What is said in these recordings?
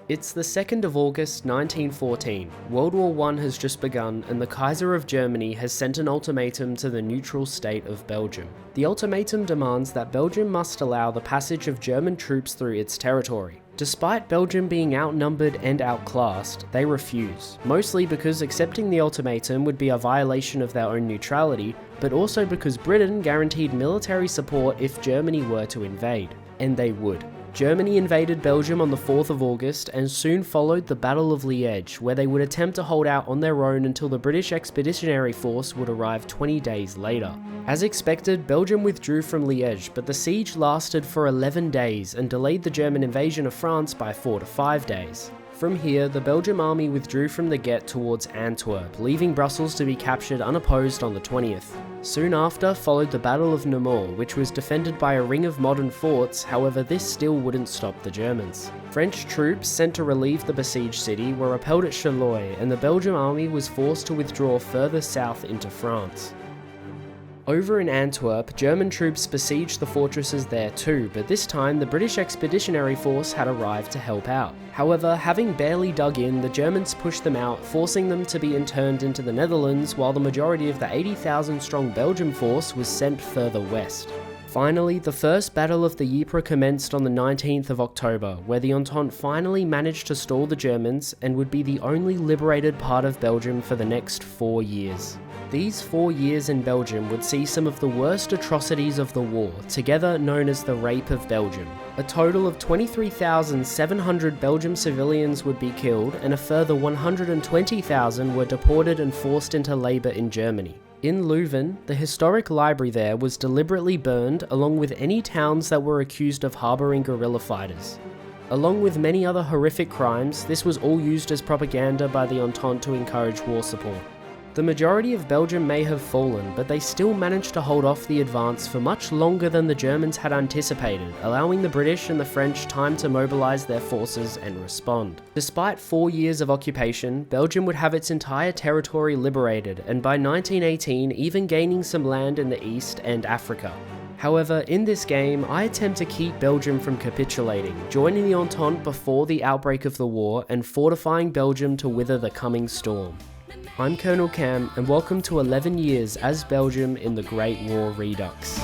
It's the 2nd of August 1914. World War I has just begun and the Kaiser of Germany has sent an ultimatum to the neutral state of Belgium. The ultimatum demands that Belgium must allow the passage of German troops through its territory. Despite Belgium being outnumbered and outclassed, they refuse, mostly because accepting the ultimatum would be a violation of their own neutrality, but also because Britain guaranteed military support if Germany were to invade. And they would. Germany invaded Belgium on the 4th of August and soon followed the Battle of Liège, where they would attempt to hold out on their own until the British Expeditionary Force would arrive 20 days later. As expected, Belgium withdrew from Liège, but the siege lasted for 11 days and delayed the German invasion of France by 4 to 5 days. From here, the Belgian army withdrew from the Gette towards Antwerp, leaving Brussels to be captured unopposed on the 20th. Soon after followed the Battle of Namur, which was defended by a ring of modern forts, however this still wouldn't stop the Germans. French troops sent to relieve the besieged city were repelled at Chaillot, and the Belgian army was forced to withdraw further south into France. Over in Antwerp, German troops besieged the fortresses there too, but this time the British Expeditionary Force had arrived to help out. However, having barely dug in, the Germans pushed them out, forcing them to be interned into the Netherlands, while the majority of the 80,000 strong Belgian force was sent further west. Finally, the First Battle of the Ypres commenced on the 19th of October, where the Entente finally managed to stall the Germans and would be the only liberated part of Belgium for the next 4 years. These 4 years in Belgium would see some of the worst atrocities of the war, together known as the Rape of Belgium. A total of 23,700 Belgian civilians would be killed, and a further 120,000 were deported and forced into labour in Germany. In Leuven, the historic library there was deliberately burned, along with any towns that were accused of harbouring guerrilla fighters. Along with many other horrific crimes, this was all used as propaganda by the Entente to encourage war support. The majority of Belgium may have fallen, but they still managed to hold off the advance for much longer than the Germans had anticipated, allowing the British and the French time to mobilise their forces and respond. Despite 4 years of occupation, Belgium would have its entire territory liberated, and by 1918 even gaining some land in the east and Africa. However, in this game, I attempt to keep Belgium from capitulating, joining the Entente before the outbreak of the war and fortifying Belgium to weather the coming storm. I'm Colonel Cam, and welcome to 11 years as Belgium in the Great War Redux.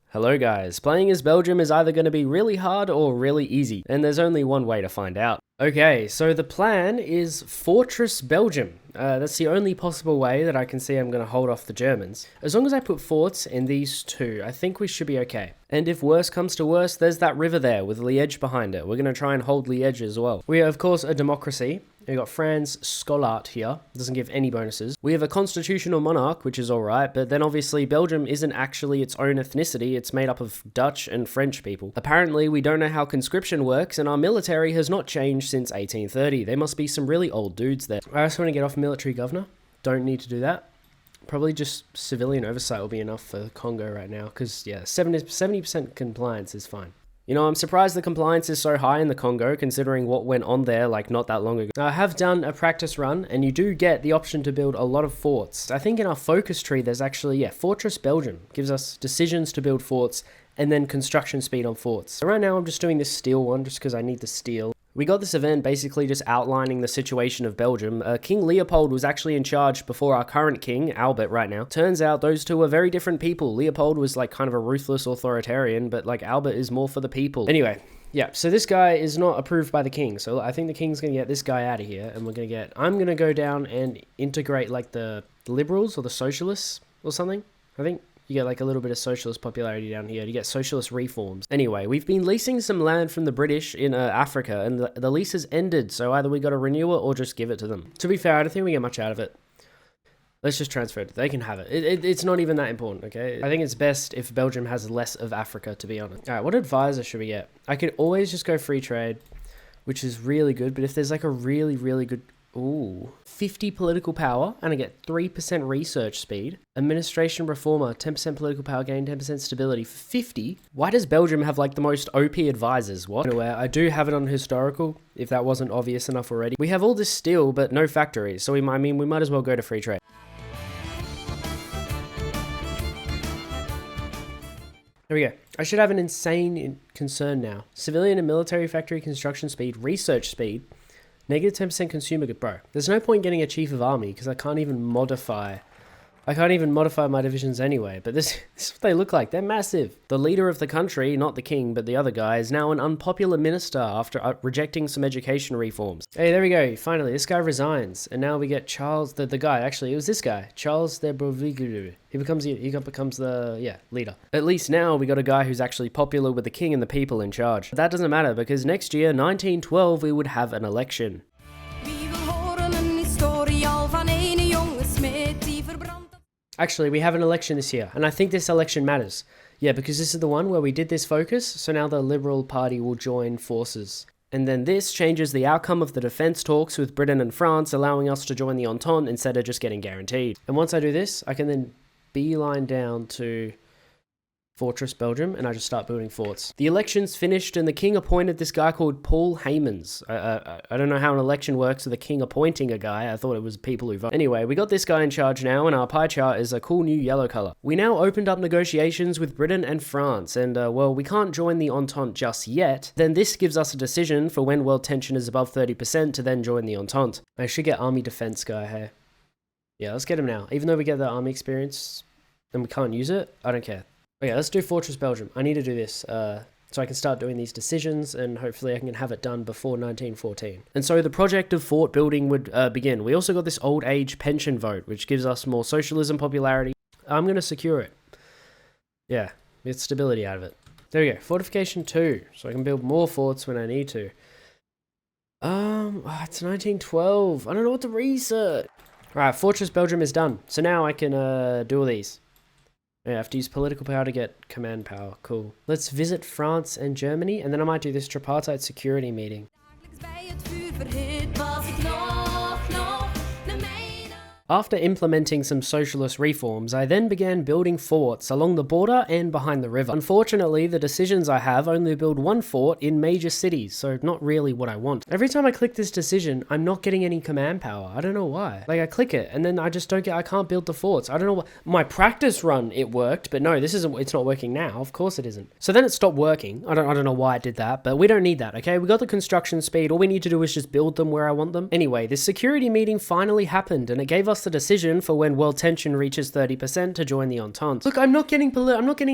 Hello guys, playing as Belgium is either going to be really hard or really easy, and there's only one way to find out. Okay, so the plan is Fortress Belgium. That's the only possible way that I can see I'm going to hold off the Germans. As long as I put forts in these two, I think we should be okay. And if worse comes to worse, there's that river there with Liège behind it. We're going to try and hold Liège as well. We are, of course, a democracy. We've got Franz Schollaert here. Doesn't give any bonuses. We have a constitutional monarch, which is alright, but then obviously Belgium isn't actually its own ethnicity. It's made up of Dutch and French people. Apparently, we don't know how conscription works, and our military has not changed since 1830. There must be some really old dudes there. I just want to get off military governor. Don't need to do that. Probably just civilian oversight will be enough for Congo right now, because yeah, 70% compliance is fine. You know, I'm surprised the compliance is so high in the Congo, considering what went on there like not that long ago. I have done a practice run, and you do get the option to build a lot of forts. I think in our focus tree there's actually, Fortress Belgium. Gives us decisions to build forts, and then construction speed on forts. So right now I'm just doing this steel one, just because I need the steel. We got this event basically just outlining the situation of Belgium. King Leopold was actually in charge before our current king, Albert, right now. Turns out those two are very different people. Leopold was like kind of a ruthless authoritarian, but like Albert is more for the people. Anyway, yeah, so this guy is not approved by the king. So I think the king's going to get this guy out of here, and I'm going to go down and integrate like the liberals or the socialists or something, I think. You get like a little bit of socialist popularity down here. You get socialist reforms. Anyway, we've been leasing some land from the British in Africa, and the lease has ended, so either we got to renew it or just give it to them. To be fair, I don't think we get much out of it. Let's just transfer it. They can have it. It's not even that important, okay? I think it's best if Belgium has less of Africa, to be honest. Alright, what advisor should we get? I could always just go free trade, which is really good, but if there's like a really, really good... Ooh, 50 political power, and I get 3% research speed. Administration reformer, 10% political power gain, 10% stability. 50? Why does Belgium have like the most OP advisors? What? Anyway, I do have it on historical, if that wasn't obvious enough already. We have all this steel, but no factories, so we might as well go to free trade. There we go. I should have an insane concern now. Civilian and military factory construction speed, research speed, negative 10% consumer good. Bro, there's no point getting a chief of army because I can't even modify my divisions anyway, but this is what they look like. They're massive. The leader of the country, not the king, but the other guy, is now an unpopular minister after rejecting some education reforms. Hey, there we go. Finally, this guy resigns. And now we get Charles, the guy. Actually, it was this guy. Charles de Beauvais. He becomes the leader. At least now we got a guy who's actually popular with the king and the people in charge. But that doesn't matter because next year, 1912, we would have an election. Actually, we have an election this year, and I think this election matters. Yeah, because this is the one where we did this focus, so now the Liberal Party will join forces. And then this changes the outcome of the defense talks with Britain and France, allowing us to join the Entente instead of just getting guaranteed. And once I do this, I can then beeline down to Fortress Belgium, and I just start building forts. The election's finished, and the king appointed this guy called Paul Heymans. I don't know how an election works with the king appointing a guy. I thought it was people who vote. Anyway, we got this guy in charge now, and our pie chart is a cool new yellow color. We now opened up negotiations with Britain and France, and well, we can't join the Entente just yet. Then this gives us a decision for when world tension is above 30% to then join the Entente. I should get army defense guy here. Yeah, let's get him now. Even though we get the army experience, and we can't use it, I don't care. Okay, let's do Fortress Belgium. I need to do this so I can start doing these decisions and hopefully I can have it done before 1914. And so the project of fort building would begin. We also got this old age pension vote, which gives us more socialism popularity. I'm going to secure it. Yeah, get stability out of it. There we go. Fortification 2, so I can build more forts when I need to. It's 1912. I don't know what to research. Alright, Fortress Belgium is done. So now I can do all these. Yeah, I have to use political power to get command power. Cool. Let's visit France and Germany, and then I might do this tripartite security meeting. After implementing some socialist reforms, I then began building forts along the border and behind the river. Unfortunately, the decisions I have only build one fort in major cities, so not really what I want. Every time I click this decision, I'm not getting any command power. I don't know why. Like, I click it, and then I just don't get, I can't build the forts. I don't know what, my practice run, it worked, but no, it's not working now. Of course it isn't. So then it stopped working. I don't know why it did that, but we don't need that, okay? We got the construction speed. All we need to do is just build them where I want them. Anyway, this security meeting finally happened, and it gave us the decision for when world tension reaches 30% to join the Entente. Look, I'm not getting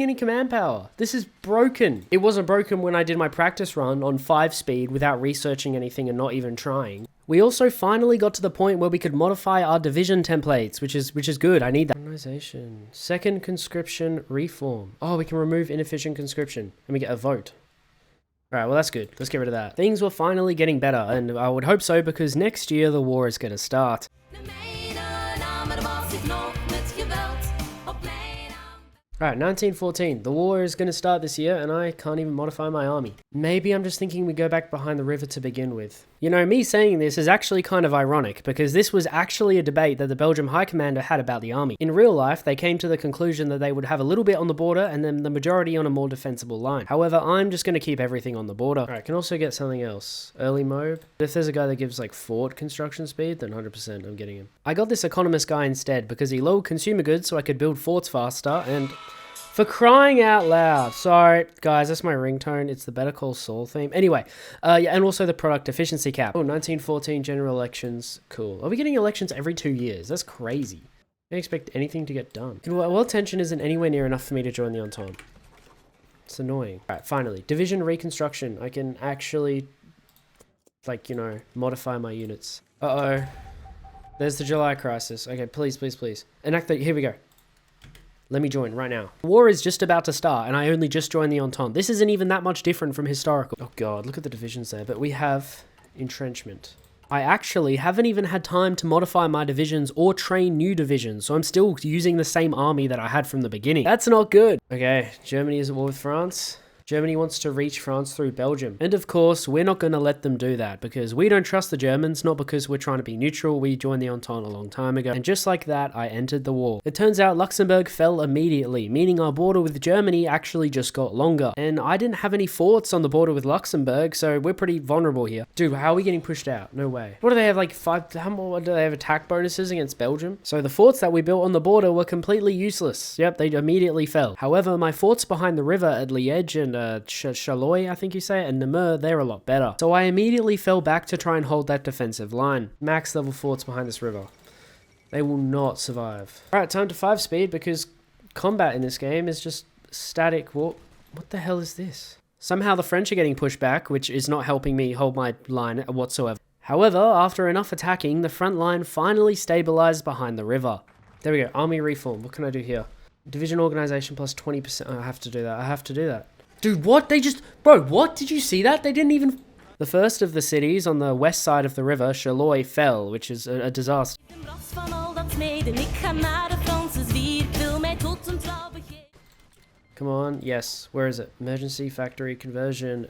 any command power. This is broken. It wasn't broken when I did my practice run on 5 speed without researching anything and not even trying. We also finally got to the point where we could modify our division templates, which is good. I need that. Organization. Second conscription reform. Oh, we can remove inefficient conscription and we get a vote. Alright, well that's good. Let's get rid of that. Things were finally getting better, and I would hope so because next year the war is going to start. Alright, 1914. The war is going to start this year and I can't even modify my army. Maybe I'm just thinking we go back behind the river to begin with. You know, me saying this is actually kind of ironic because this was actually a debate that the Belgium High Commander had about the army. In real life, they came to the conclusion that they would have a little bit on the border and then the majority on a more defensible line. However, I'm just going to keep everything on the border. Alright, can also get something else. Early mob. If there's a guy that gives like fort construction speed, then 100% I'm getting him. I got this economist guy instead because he lowered consumer goods so I could build forts faster and... For crying out loud. Sorry, guys, that's my ringtone. It's the Better Call Saul theme. Anyway, yeah, and also the product efficiency cap. Oh, 1914 general elections. Cool. Are we getting elections every 2 years? That's crazy. I didn't expect anything to get done. World tension isn't anywhere near enough for me to join the Entente. It's annoying. Alright, finally. Division reconstruction. I can actually, like, you know, modify my units. Uh-oh. There's the July crisis. Okay, please, please, please. Enact the... Here we go. Let me join right now. War is just about to start, and I only just joined the Entente. This isn't even that much different from historical. Oh god, look at the divisions there. But we have entrenchment. I actually haven't even had time to modify my divisions or train new divisions, so I'm still using the same army that I had from the beginning. That's not good. Okay, Germany is at war with France. Germany wants to reach France through Belgium. And of course, we're not going to let them do that because we don't trust the Germans, not because we're trying to be neutral. We joined the Entente a long time ago. And just like that, I entered the war. It turns out Luxembourg fell immediately, meaning our border with Germany actually just got longer. And I didn't have any forts on the border with Luxembourg, so we're pretty vulnerable here. Dude, how are we getting pushed out? No way. What do they have, like what do they have, attack bonuses against Belgium? So the forts that we built on the border were completely useless. Yep, they immediately fell. However, my forts behind the river at Liège and Chaloy, I think you say it, and Namur, they're a lot better. So I immediately fell back to try and hold that defensive line. Max level forts behind this river. They will not survive. Alright, time to 5 speed because combat in this game is just static. What the hell is this? Somehow the French are getting pushed back, which is not helping me hold my line whatsoever. However, after enough attacking, the front line finally stabilized behind the river. There we go, army reform. What can I do here? Division organization plus 20%. Oh, I have to do that. I have to do that. Dude, what? Bro, what? Did you see that? They didn't even... The first of the cities on the west side of the river, Chaloy, fell, which is a disaster. Come on, yes. Where is it? Emergency factory conversion.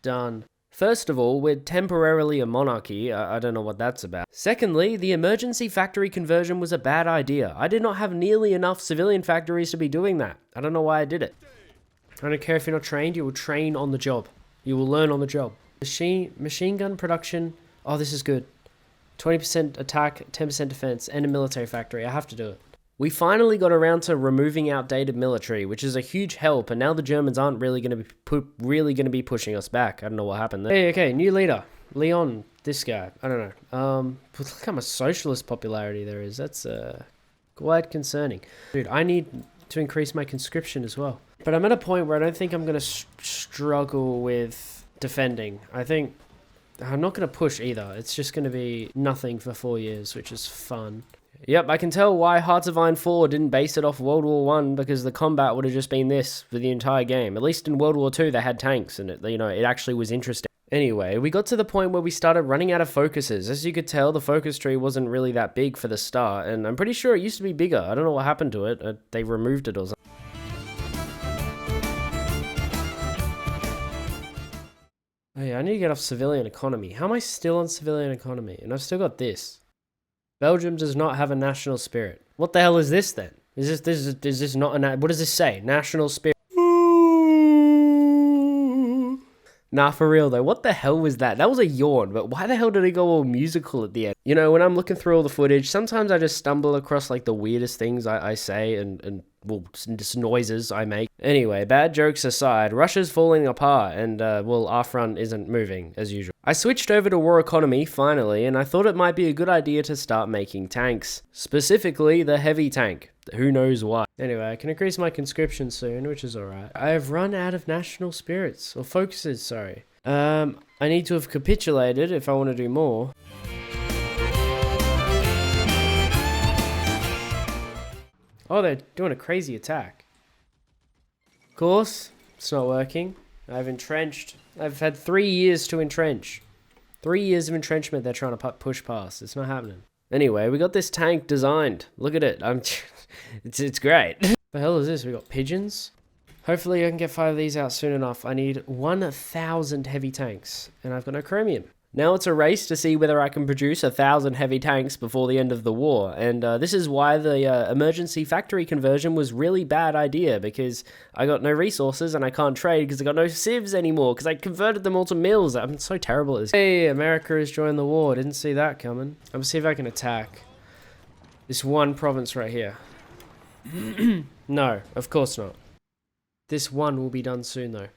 Done. First of all, we're temporarily a monarchy. I don't know what that's about. Secondly, the emergency factory conversion was a bad idea. I did not have nearly enough civilian factories to be doing that. I don't know why I did it. I don't care if you're not trained, you will train on the job. You will learn on the job. Machine gun production. Oh, this is good. 20% attack, 10% defense, and a military factory. I have to do it. We finally got around to removing outdated military, which is a huge help, and now the Germans aren't really going to be pushing us back. I don't know what happened there. Hey, okay, new leader. Leon, this guy. I don't know. Look how much socialist popularity there is. That's quite concerning. Dude, I need to increase my conscription as well. But I'm at a point where I don't think I'm going to struggle with defending. I think I'm not going to push either. It's just going to be nothing for 4 years, which is fun. Yep, I can tell why Hearts of Iron 4 didn't base it off World War 1 because the combat would have just been this for the entire game. At least in World War 2 they had tanks and it actually was interesting. Anyway, we got to the point where we started running out of focuses. As you could tell, the focus tree wasn't really that big for the start, and I'm pretty sure it used to be bigger. I don't know what happened to it. They removed it or something. Oh yeah, I need to get off civilian economy. How am I still on civilian economy? And I've still got this. Belgium does not have a national spirit. What the hell is this then? Is this not a... What does this say? National spirit. Nah, for real though, what the hell was that? That was a yawn, but why the hell did it go all musical at the end? You know, when I'm looking through all the footage, sometimes I just stumble across like the weirdest things I say and well, just noises I make. Anyway, bad jokes aside, Russia's falling apart and, well, our front isn't moving, as usual. I switched over to war economy, finally, and I thought it might be a good idea to start making tanks. Specifically, the heavy tank. Who knows why. Anyway, I can increase my conscription soon, which is alright. I have run out of national spirits, or focuses, sorry. I need to have capitulated if I want to do more. Oh, they're doing a crazy attack. Of course, it's not working. I've entrenched. I've had 3 years to entrench. 3 years of entrenchment they're trying to push past. It's not happening. Anyway, we got this tank designed. Look at it. It's great. The hell is this? We got pigeons. Hopefully I can get 5 of these out soon enough. I need 1,000 heavy tanks, and I've got no chromium. Now it's a race to see whether I can produce 1,000 heavy tanks before the end of the war, and this is why the emergency factory conversion was really bad idea, because I got no resources and I can't trade because I got no civs anymore, because I converted them all to mills. I'm so terrible at this. Hey, America has joined the war. Didn't see that coming. I'm gonna see if I can attack this one province right here. No, of course not. This one will be done soon though.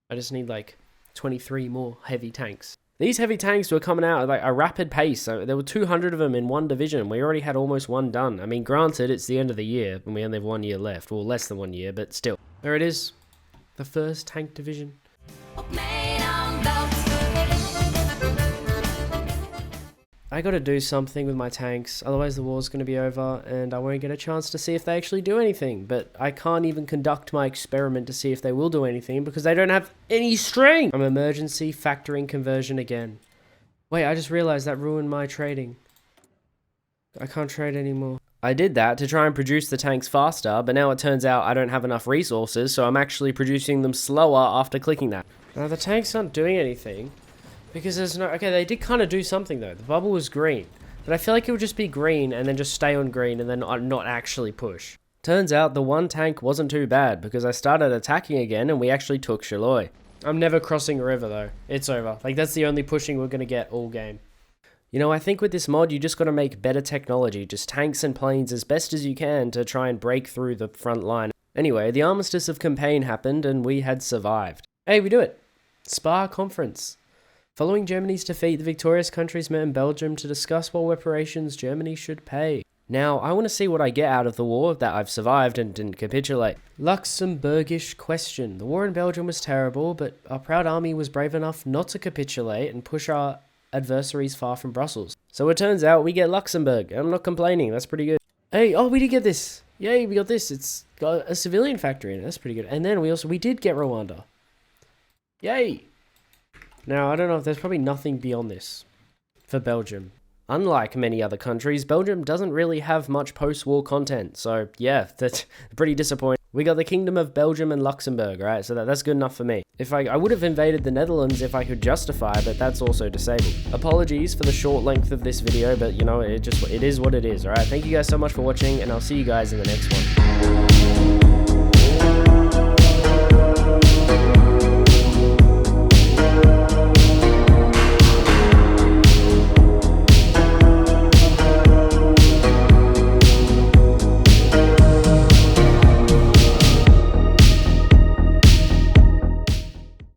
I just need like 23 more heavy tanks. These heavy tanks were coming out at like a rapid pace. So there were 200 of them in one division. We already had almost one done. I mean, granted, it's the end of the year and we only have 1 year left. Well, less than 1 year, but still. There it is. The first tank division. I gotta do something with my tanks, otherwise the war's gonna be over and I won't get a chance to see if they actually do anything. But I can't even conduct my experiment to see if they will do anything because they don't have any strength. I'm emergency factoring conversion again. Wait, I just realized that ruined my trading. I can't trade anymore. I did that to try and produce the tanks faster, but now it turns out I don't have enough resources, so I'm actually producing them slower after clicking that. Now the tanks aren't doing anything, because there's no... Okay, they did kind of do something though. The bubble was green, but I feel like it would just be green and then just stay on green and then not actually push. Turns out the one tank wasn't too bad, because I started attacking again and we actually took Chiloy. I'm never crossing a river though. It's over. Like, that's the only pushing we're gonna get all game. You know, I think with this mod, you just gotta make better technology, just tanks and planes as best as you can to try and break through the front line. Anyway, the armistice of Campaign happened and we had survived. Hey, we do it! Spa Conference. Following Germany's defeat, the victorious countries met in Belgium to discuss what reparations Germany should pay. Now, I want to see what I get out of the war, that I've survived and didn't capitulate. Luxembourgish question. The war in Belgium was terrible, but our proud army was brave enough not to capitulate and push our adversaries far from Brussels. So it turns out we get Luxembourg. I'm not complaining, that's pretty good. Hey, oh, we did get this. Yay, we got this. It's got a civilian factory in it, that's pretty good. And then we did get Rwanda. Yay. Now, I don't know if there's probably nothing beyond this for Belgium. Unlike many other countries, Belgium doesn't really have much post-war content. So yeah, that's pretty disappointing. We got the Kingdom of Belgium and Luxembourg, right? So that's good enough for me. If I would have invaded the Netherlands if I could justify, but that's also disabled. Apologies for the short length of this video, but you know, it is what it is, alright? Thank you guys so much for watching, and I'll see you guys in the next one.